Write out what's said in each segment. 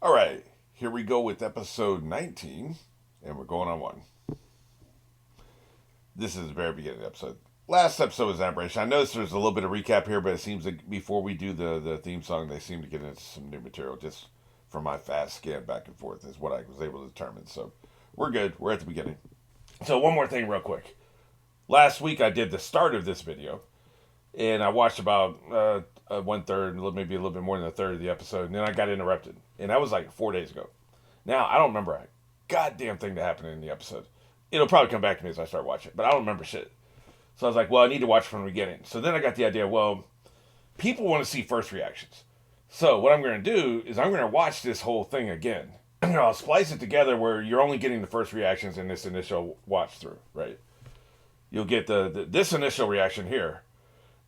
All right, here we go with episode 19, and we're going on one. This is the very beginning of the episode. Last episode was Aberration. I noticed there's a little bit of recap here, but it seems like before we do the theme song, they seem to get into some new material just from my fast scan back and forth, is what I was able to determine. So we're good. We're at the beginning. So, one more thing, real quick. Last week, I did the start of this video, and I watched about one third, maybe a little bit more than a third of the episode, and then I got interrupted. And that was like 4 days ago. Now, I don't remember a goddamn thing that happened in the episode. It'll probably come back to me as I start watching it, but I don't remember shit. So I was like, well, I need to watch from the beginning. So then I got the idea, well, people want to see first reactions. So what I'm going to do is I'm going to watch this whole thing again. I'll splice it together where you're only getting the first reactions in this initial watch through, right? You'll get this initial reaction here.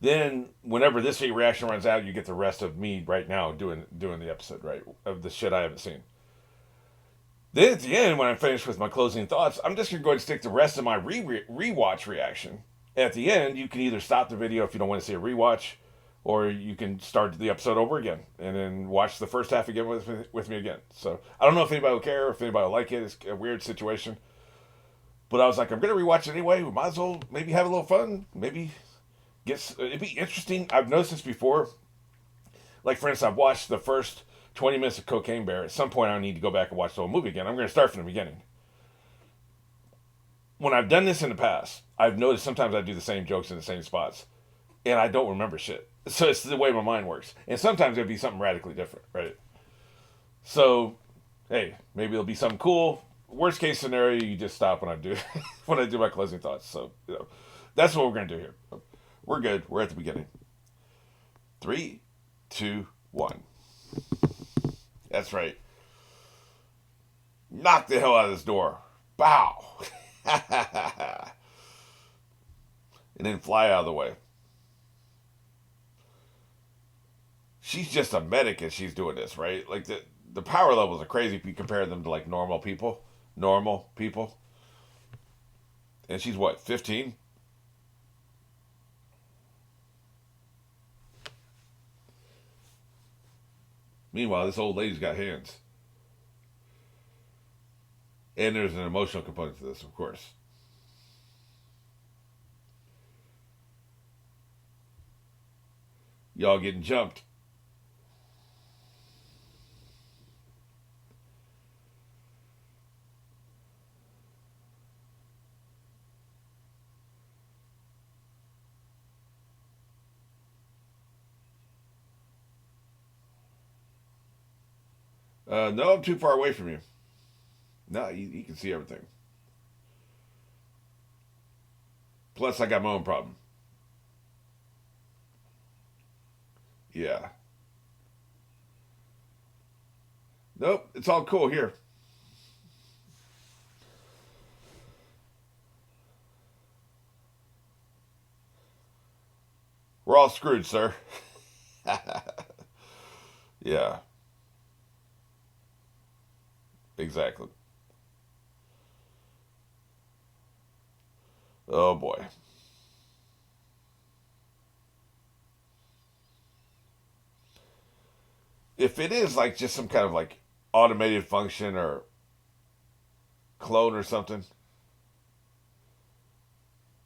Then whenever this reaction runs out, you get the rest of me right now doing the episode, right? Of the shit I haven't seen. Then at the end, when I'm finished with my closing thoughts, I'm just going to go ahead and stick the rest of my rewatch reaction. At the end, you can either stop the video if you don't want to see a rewatch, or you can start the episode over again and then watch the first half again with me again. So I don't know if anybody will care, if anybody will like it. It's a weird situation. But I was like, I'm going to rewatch it anyway. We might as well maybe have a little fun. Maybe it'd be interesting. I've noticed this before. Like, for instance, I've watched the first 20 minutes of Cocaine Bear. At some point, I need to go back and watch the whole movie again. I'm going to start from the beginning. When I've done this in the past, I've noticed sometimes I do the same jokes in the same spots, and I don't remember shit. So it's the way my mind works. And sometimes it'll be something radically different, right? So, hey, maybe it'll be something cool. Worst case scenario, you just stop when I do when I do my closing thoughts. So, that's what we're going to do here. We're good. We're at the beginning. 3, 2, 1. That's right. Knock the hell out of this door. Bow. And then fly out of the way. She's just a medic and she's doing this, right? Like the power levels are crazy if you compare them to like normal people. Normal people. And she's what, 15? Meanwhile, this old lady's got hands. And there's an emotional component to this, of course. Y'all getting jumped. No, I'm too far away from you. No, you can see everything. Plus, I got my own problem. Yeah. Nope, it's all cool here. We're all screwed, sir. Yeah, exactly. Oh boy. If it is like just some kind of like automated function or clone or something,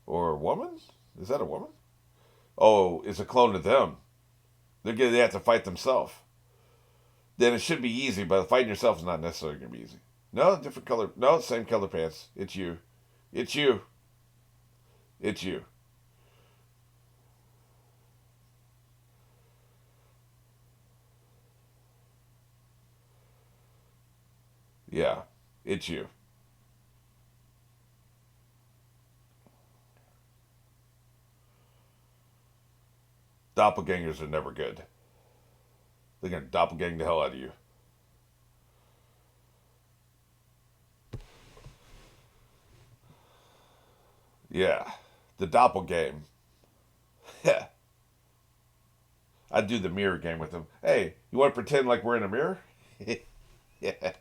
or a woman? Is that a woman? Oh, it's a clone of them. They have to fight themselves. Then it should be easy, but fighting yourself is not necessarily going to be easy. No, different color. No, same color pants. It's you. It's you. It's you. Yeah, it's you. Doppelgangers are never good. They're going to doppelgang the hell out of you. Yeah, the doppelgang. Yeah, I'd do the mirror game with them. Hey, you want to pretend like we're in a mirror? Yeah.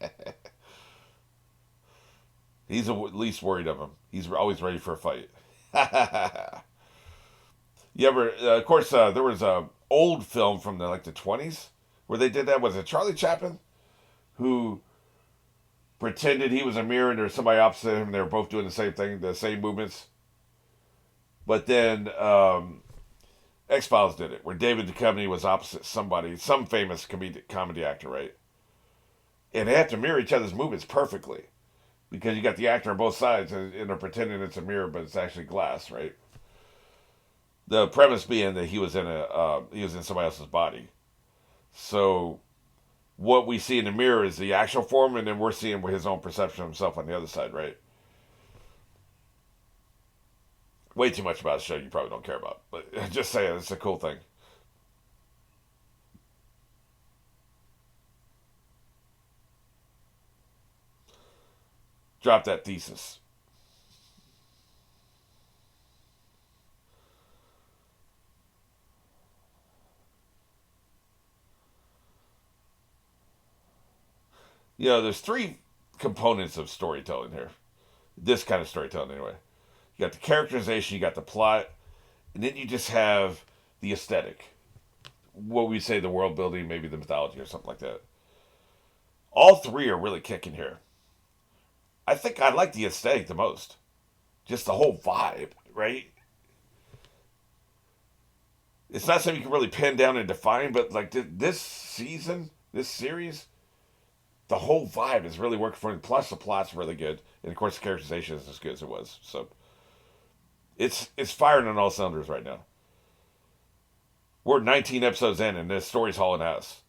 He's at least worried of him. He's always ready for a fight. You ever? Of course, there was a old film from the 20s where they did that. Was it Charlie Chaplin? who pretended he was a mirror and there was somebody opposite him. They were both doing the same thing, the same movements. But then X Files did it, where David Duchovny was opposite somebody, some famous comedy actor, right? And they have to mirror each other's movements perfectly because you got the actor on both sides and they're pretending it's a mirror, but it's actually glass, right? The premise being that he was in somebody else's body. So what we see in the mirror is the actual form, and then we're seeing his own perception of himself on the other side, right? Way too much about the show you probably don't care about, but just saying it's a cool thing. Drop that thesis. There's three components of storytelling here. This kind of storytelling, anyway. You got the characterization, you got the plot, and then you just have the aesthetic. What we say, the world building, maybe the mythology or something like that. All three are really kicking here. I think I like the aesthetic the most. Just the whole vibe, right? It's not something you can really pin down and define, but like this season, this series, the whole vibe is really working for me. Plus, the plot's really good, and of course, the characterization is as good as it was. So it's firing on all cylinders right now. We're 19 episodes in, and this story's hauling ass.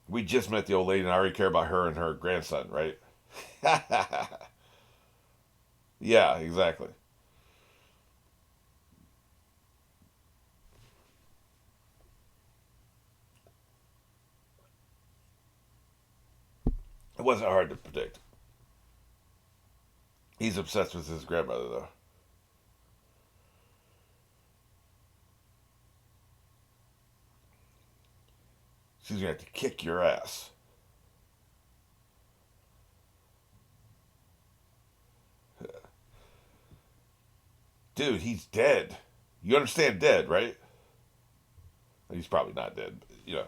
We just met the old lady, and I already care about her and her grandson, right? Yeah, exactly. It wasn't hard to predict. He's obsessed with his grandmother, though. She's gonna have to kick your ass. Dude, he's dead. You understand dead, right? He's probably not dead, but,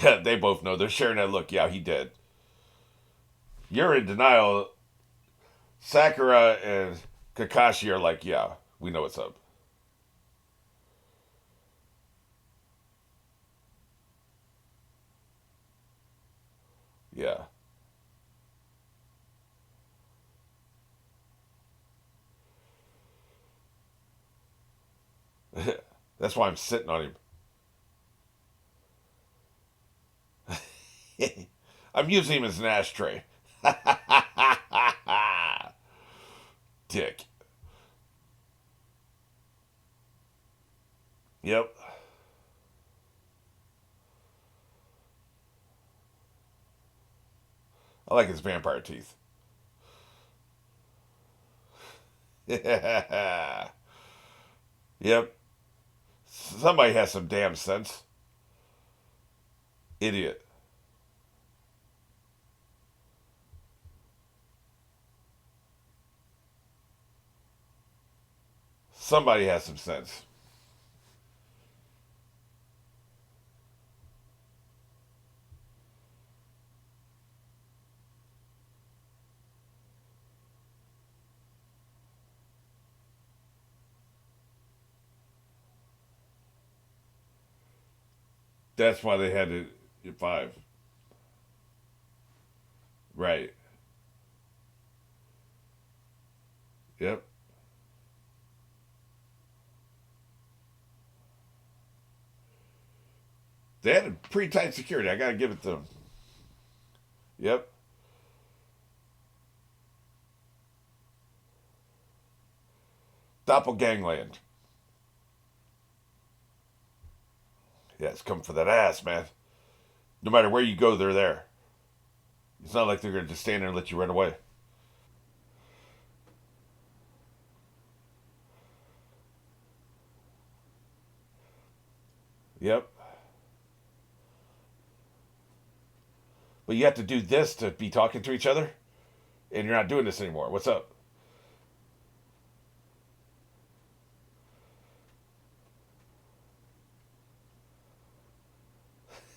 Yeah, they both know. They're sharing that look. Yeah, he dead. You're in denial. Sakura and Kakashi are like, yeah, we know what's up. Yeah. That's why I'm sitting on him. I'm using him as an ashtray. Dick. Yep. I like his vampire teeth. Yep. Somebody has some damn sense. Idiot. Somebody has some sense. That's why they had it at five. Right. Yep. They had a pretty tight security. I gotta give it to them. Yep. Doppelgangland. Yeah, it's coming for that ass, man. No matter where you go, they're there. It's not like they're gonna just stand there and let you run away. Yep. But you have to do this to be talking to each other, and you're not doing this anymore. What's up?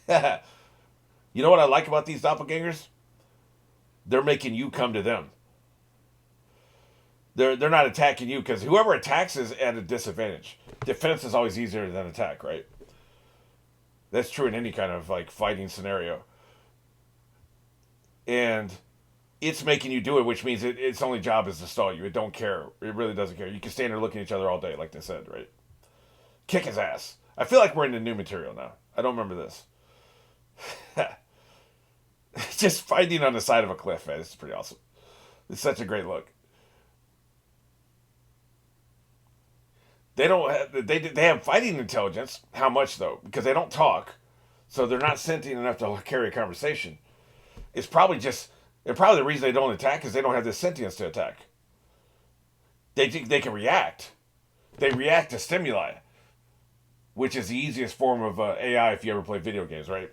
You know what I like about these doppelgangers? They're making you come to them. They're not attacking you because whoever attacks is at a disadvantage. Defense is always easier than attack, right? That's true in any kind of like fighting scenario. And it's making you do it, which means its only job is to stall you. It don't care. It really doesn't care. You can stand there looking at each other all day, like they said, right? Kick his ass. I feel like we're in the new material now. I don't remember this. Just fighting on the side of a cliff, man. It's pretty awesome. It's such a great look. They don't have, they have fighting intelligence. How much though? Because they don't talk, so they're not sentient enough to carry a conversation. It's probably just and probably the reason they don't attack is they don't have the sentience to attack. They can react. They react to stimuli, which is the easiest form of AI if you ever play video games, right?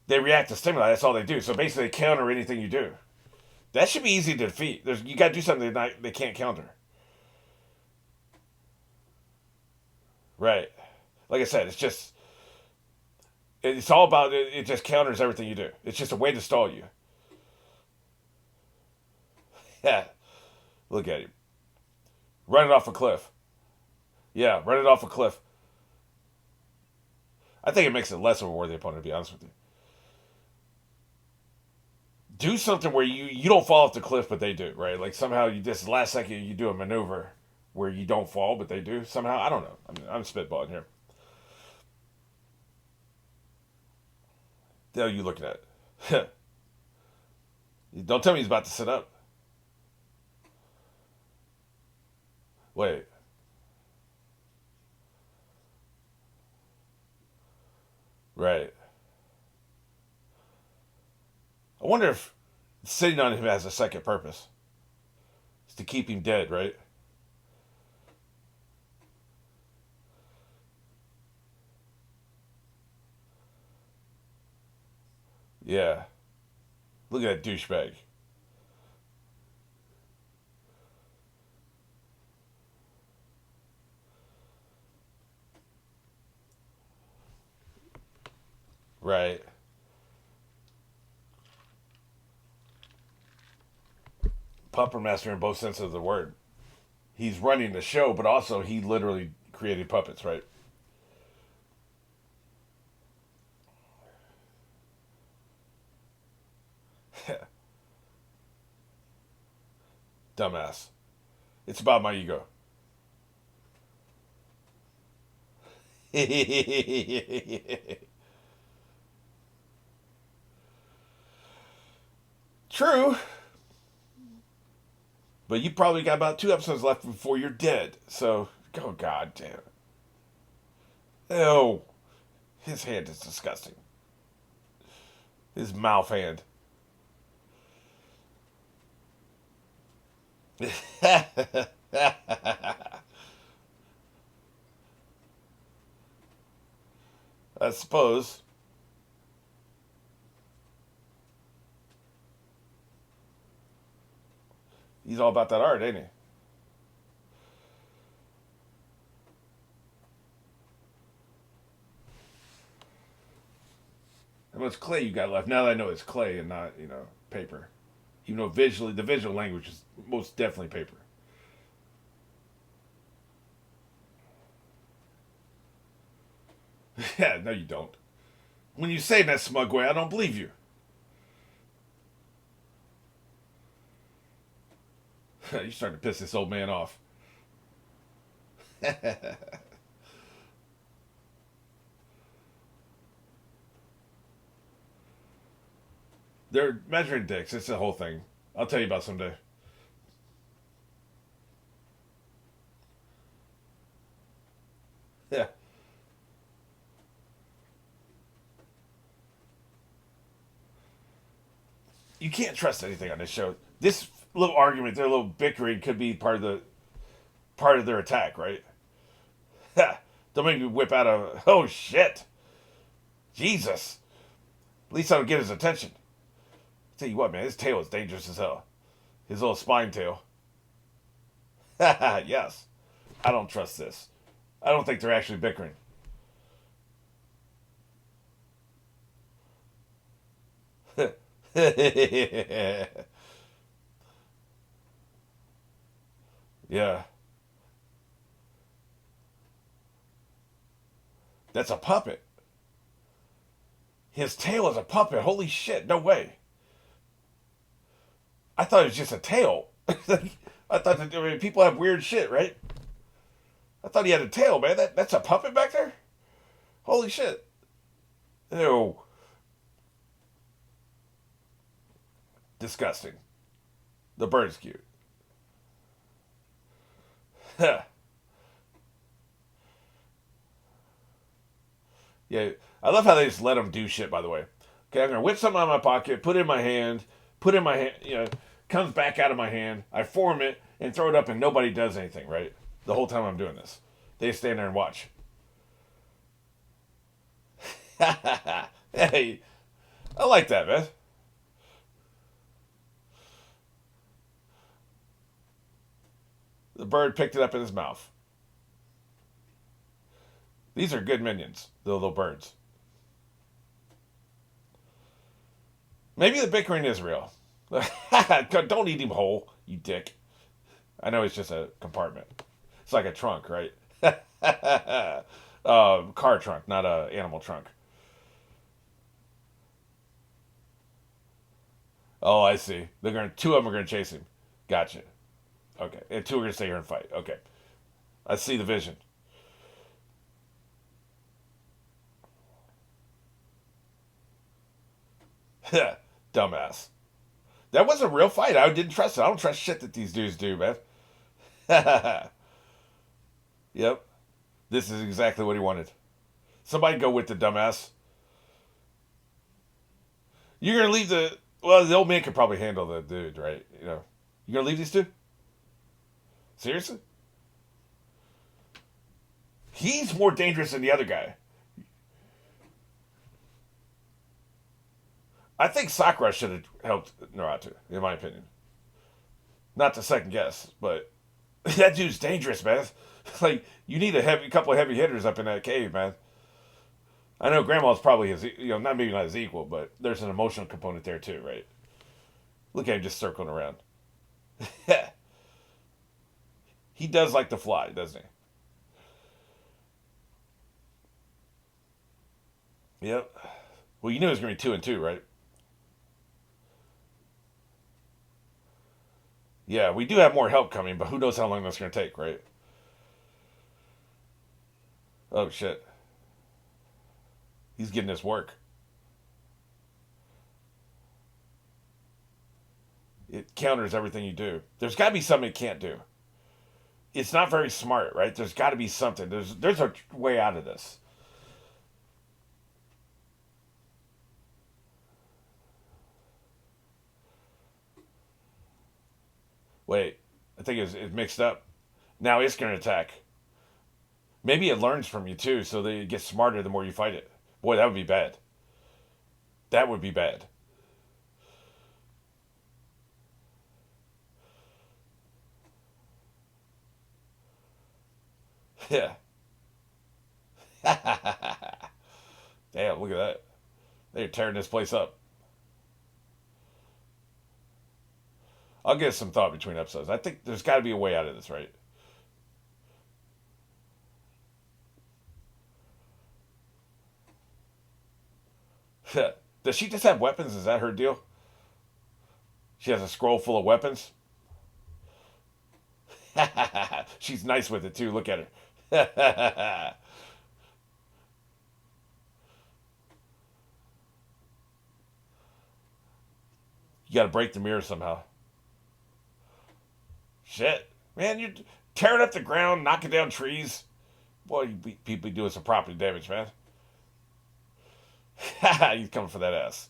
They react to stimuli. That's all they do. So basically, they counter anything you do. That should be easy to defeat. You got to do something they can't counter. Right. Like I said, it's all about it just counters everything you do. It's just a way to stall you. Yeah. Look at him. Run it off a cliff. Yeah, run it off a cliff. I think it makes it less of a worthy opponent, to be honest with you. Do something where you don't fall off the cliff, but they do, right? Like somehow you this last second you do a maneuver where you don't fall, but they do somehow. I don't know. I'm spitballing here. The hell are you looking at? Don't tell me he's about to sit up. Wait. Right. I wonder if sitting on him has a second purpose. It's to keep him dead, right? Yeah. Look at that douchebag. Right. Puppet master in both senses of the word. He's running the show, but also he literally created puppets, right? Dumbass. It's about my ego. True. But you probably got about 2 episodes left before you're dead. So, oh god damn. Ew. His hand is disgusting. His mouth hand. I suppose. He's all about that art, ain't he? How much clay you got left? Now that I know it's clay and not, paper. Even though visually, the visual language is most definitely paper. Yeah, no, you don't. When you say that smug way, I don't believe you. You're starting to piss this old man off. They're measuring dicks. It's the whole thing. I'll tell you about someday. Yeah. You can't trust anything on this show. This little argument, their little bickering, could be part of their attack, right? Don't make me whip out a oh shit, Jesus. At least I don't get his attention. Tell you what, man, his tail is dangerous as hell. His little spine tail. Yes, I don't trust this. I don't think they're actually bickering. Yeah. That's a puppet. His tail is a puppet. Holy shit. No way. I thought it was just a tail. I thought that, I mean, people have weird shit, right? I thought he had a tail, man. That's a puppet back there? Holy shit. Ew. Disgusting. The bird's cute. Yeah, I love how they just let him do shit. By the way, okay, I'm gonna whip something out of my pocket, put it in my hand, put it in my hand. Comes back out of my hand. I form it and throw it up, and nobody does anything. Right, the whole time I'm doing this, they stand there and watch. Hey, I like that, man. The bird picked it up in his mouth. These are good minions, the little birds. Maybe the bickering is real. Don't eat him whole, you dick. I know it's just a compartment. It's like a trunk, right? Car trunk, not a animal trunk. Oh, I see. They're going. Two of them are going to chase him. Gotcha. Okay, and two are going to stay here and fight. Okay, I see the vision. Dumbass. That was a real fight. I didn't trust it. I don't trust shit that these dudes do, man. Yep. This is exactly what he wanted. Somebody go with the dumbass. You're gonna leave the. Well, the old man could probably handle the dude, right? You gonna leave these two? Seriously? He's more dangerous than the other guy. I think Sakura should have helped Naruto, in my opinion. Not to second guess, but that dude's dangerous, man. Like you need a couple of heavy hitters up in that cave, man. I know Grandma's probably his, not maybe not his equal, but there's an emotional component there too, right? Look at him just circling around. He does like to fly, doesn't he? Yep. Well, you knew it was gonna be 2-2, right? Yeah, we do have more help coming, but who knows how long that's gonna take, right? Oh shit, he's getting his work. It counters everything you do. There's got to be something it can't do. It's not very smart, right? There's got to be something. There's a way out of this. Wait, I think it's mixed up. Now it's going to attack. Maybe it learns from you too, so that it gets smarter the more you fight it. Boy, that would be bad. That would be bad. Yeah. Damn, look at that. They're tearing this place up. I'll give some thought between episodes. I think there's got to be a way out of this, right? Does she just have weapons? Is that her deal? She has a scroll full of weapons. She's nice with it too. Look at her. You got to break the mirror somehow. Shit, man, you're tearing up the ground, knocking down trees. Boy, people be doing some property damage, man. He's coming for that ass.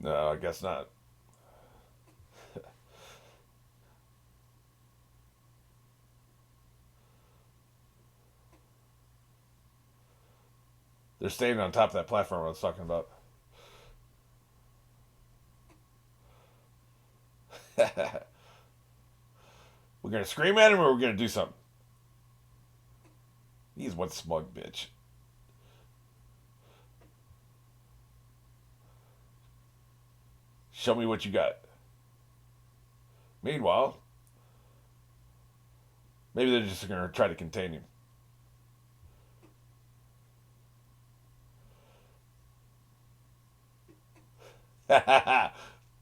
No, I guess not. They're standing on top of that platform I was talking about. We're gonna scream at him or we're gonna do something. He's one smug bitch. Show me what you got. Meanwhile, maybe they're just gonna try to contain him.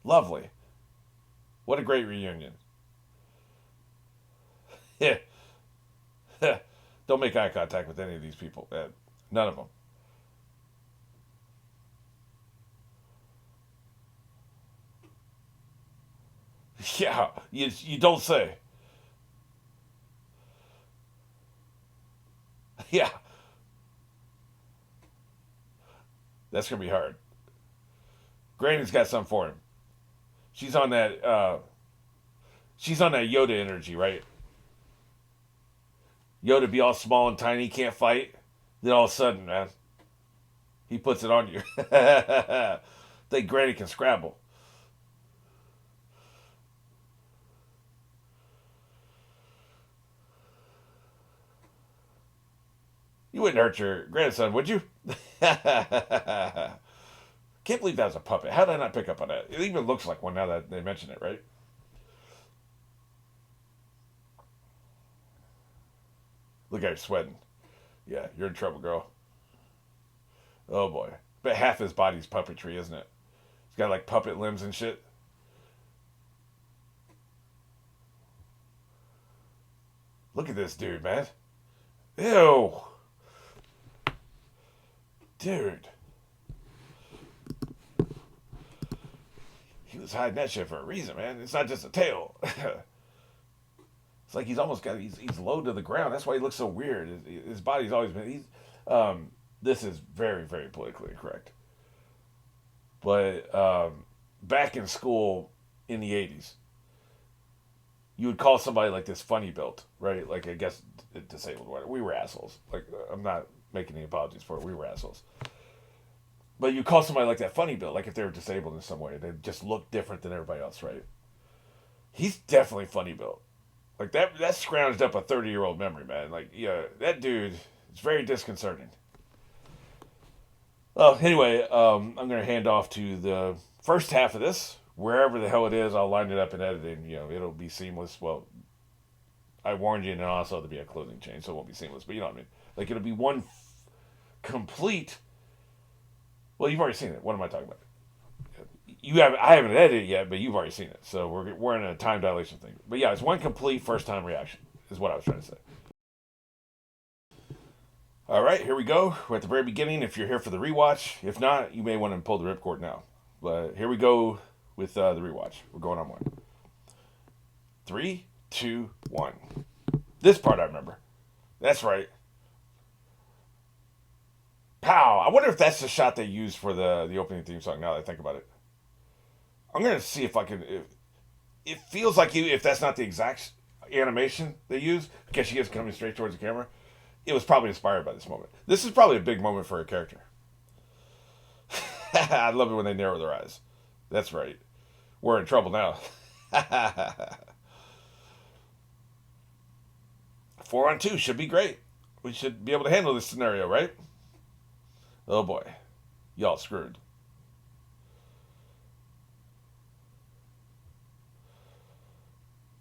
Lovely. What a great reunion. Yeah. Don't make eye contact with any of these people. None of them. Yeah, you don't say. Yeah, that's gonna be hard. Granny's got something for him. She's on that. She's on that Yoda energy, right? Yoda be all small and tiny, can't fight. Then all of a sudden, man, he puts it on you. Think Granny can scrabble. You wouldn't hurt your grandson, would you? Can't believe that was a puppet. How did I not pick up on that? It even looks like one now that they mention it, right? Look at her sweating. Yeah, you're in trouble, girl. Oh boy. But half his body's puppetry, isn't it? He's got like puppet limbs and shit. Look at this dude, man. Ew. Dude. He was hiding that shit for a reason, man. It's not just a tail. It's like he's almost got he's low to the ground. That's why he looks so weird. His body's always been. This is very very politically incorrect. But back in school in the '80s, you would call somebody like this funny built, right? Like I guess disabled. Whatever. We were assholes. Like I'm not making any apologies for it. We were assholes. But you call somebody like that funny built, like if they were disabled in some way, they just look different than everybody else, right? He's definitely funny built. Like that scrounged up a 30-year-old memory, man. Like, yeah, that dude is very disconcerting. Well, anyway, I'm gonna hand off to the first half of this. Wherever the hell it is, I'll line it up in editing. You know, it'll be seamless. Well, I warned you, and also there'll be a clothing change, so it won't be seamless. But you know what I mean. Like it'll be one complete. Well, you've already seen it. What am I talking about? I haven't edited it yet, but you've already seen it. So we're in a time dilation thing. But yeah, it's one complete first time reaction. Is what I was trying to say. All right, here we go. We're at the very beginning. If you're here for the rewatch, if not, you may want to pull the ripcord now. But here we go with the rewatch. We're going on one. 3, 2, 1. This part I remember. That's right. Pow! I wonder if that's the shot they used for the opening theme song. Now that I think about it, I'm gonna see if I can. It feels like if that's not the exact animation they use, because she is coming straight towards the camera, it was probably inspired by this moment. This is probably a big moment for her character. I love it when they narrow their eyes. That's right. We're in trouble now. 4-on-2 should be great. We should be able to handle this scenario, right? Oh boy. Y'all screwed.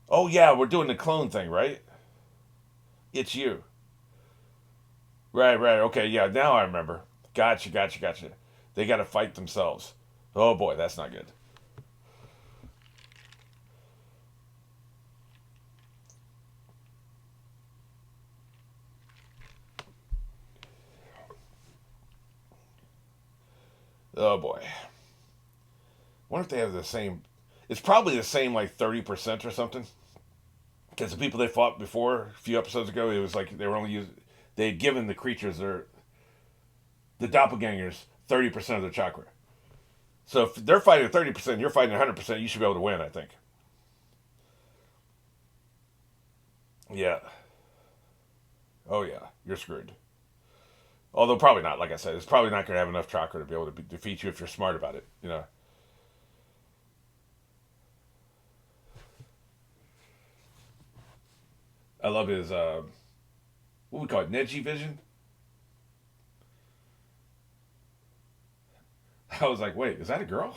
Oh yeah, we're doing the clone thing, right? It's you. Right, right. Okay, yeah, now I remember. Gotcha. They got to fight themselves. Oh boy, that's not good. Oh boy. Wonder if they have the same. It's probably the same, like 30% or something. Because the people they fought before a few episodes ago, it was like they were only using. They had given the creatures the doppelgangers 30% of their chakra. So if they're fighting 30%, you're fighting 100%. You should be able to win, I think. Yeah. Oh yeah, you're screwed. Although probably not. Like I said, it's probably not going to have enough chakra to be able to defeat you if you're smart about it. You know. I love his what we call it, Neji vision. I was like, wait, is that a girl?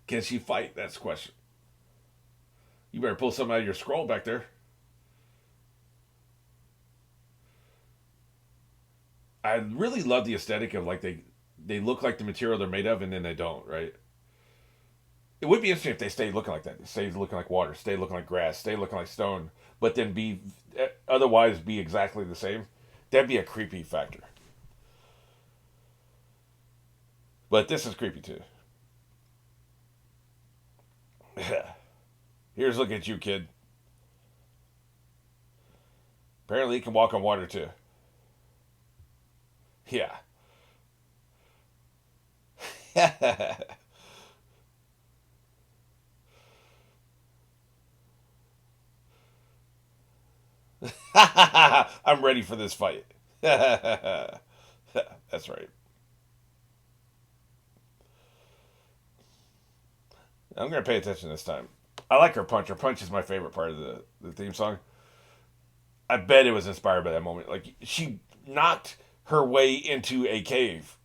Can she fight? That's the question. You better pull something out of your scroll back there. I really love the aesthetic of like they look like the material they're made of and then they don't, right? It would be interesting if they stayed looking like that. Stay looking like water, stay looking like grass, stay looking like stone, but then be otherwise be exactly the same. That'd be a creepy factor. But this is creepy too. Here's look at you, kid. Apparently, he can walk on water too. Yeah. I'm ready for this fight. That's right. I'm gonna pay attention this time. I like her punch. Her punch is my favorite part of the theme song. I bet it was inspired by that moment. Like she knocked her way into a cave.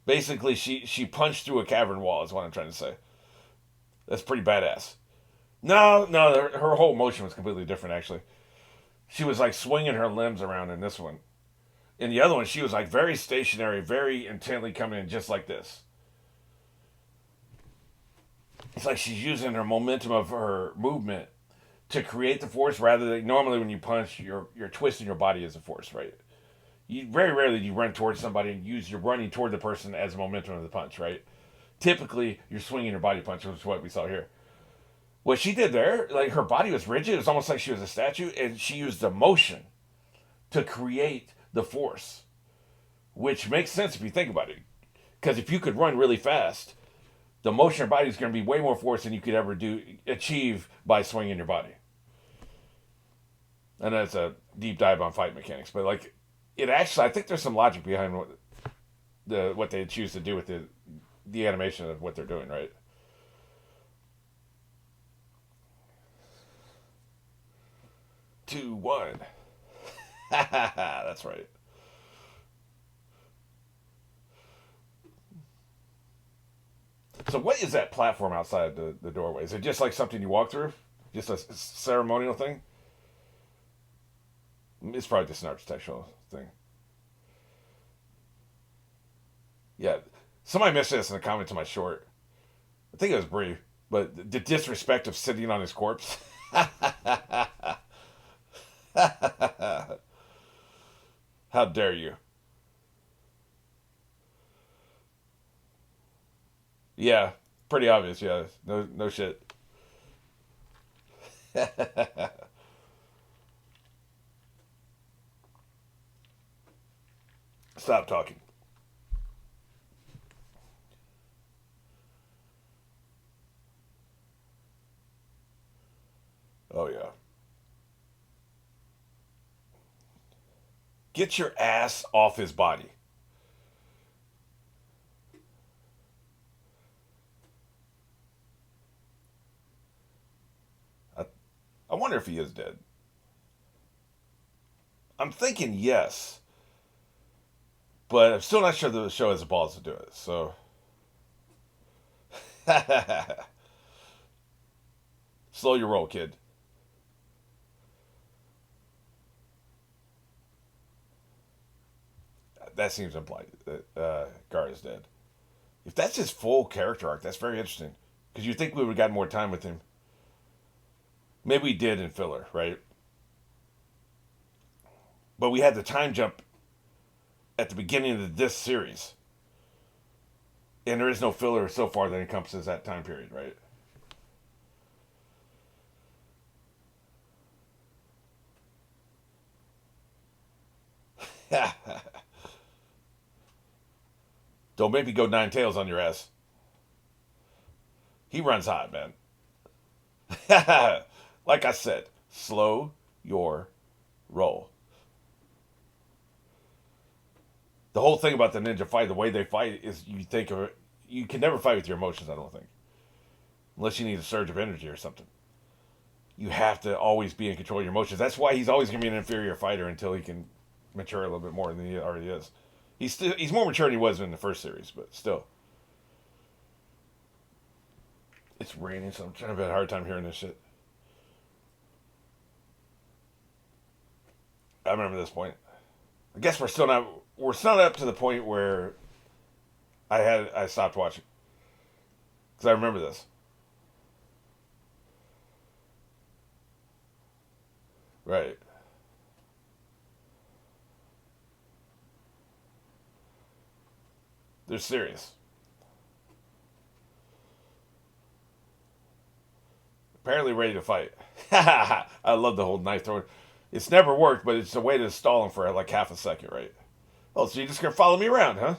Basically, she punched through a cavern wall. Is what I'm trying to say. That's pretty badass. No, no, her whole motion was completely different. Actually, she was like swinging her limbs around in this one. In the other one, she was like very stationary, very intently coming in, just like this. It's like she's using her momentum of her movement to create the force rather than normally when you punch, you're twisting your body as a force, right? You very rarely do you run towards somebody and use your running toward the person as momentum of the punch, right? Typically, you're swinging your body punch, which is what we saw here. What she did there, like her body was rigid, it was almost like she was a statue, and she used the motion to create the force, which makes sense if you think about it. Because if you could run really fast, the motion of your body is going to be way more force than you could ever do achieve by swinging your body. And that's a deep dive on fight mechanics, but like it actually, I think there's some logic behind what they choose to do with the animation of what they're doing, right? 2, 1. That's right. So what is that platform outside the doorway? Is it just like something you walk through? Just a ceremonial thing? It's probably just an architectural thing. Yeah. Somebody mentioned this in the comment to my short. I think it was Bree. But the disrespect of sitting on his corpse. How dare you? Yeah. Pretty obvious, yeah. No no shit. Stop talking. Oh yeah. Get your ass off his body. I, I wonder if he is dead. I'm thinking yes, but I'm still not sure the show has the balls to do it. So, slow your roll, kid. That seems implied that Gar is dead. If that's his full character arc, that's very interesting. Because you think we would have gotten more time with him. Maybe we did in filler, right? But we had the time jump at the beginning of this series. And there is no filler so far that encompasses that time period, right? Don't make me go nine tails on your ass. He runs hot, man. Like I said, slow your roll. The whole thing about the ninja fight, the way they fight, is you think of it, you can never fight with your emotions, I don't think. Unless you need a surge of energy or something. You have to always be in control of your emotions. That's why he's always going to be an inferior fighter until he can mature a little bit more than he already is. He's more mature than he was in the first series, but still. It's raining, so I'm trying to have a hard time hearing this shit. I remember this point. I guess we're still not up to the point where I stopped watching. Because I remember this. Right. They're serious. Apparently ready to fight. I love the whole knife throwing. It's never worked, but it's a way to stall him for like half a second, right? Oh, so you're just gonna follow me around, huh?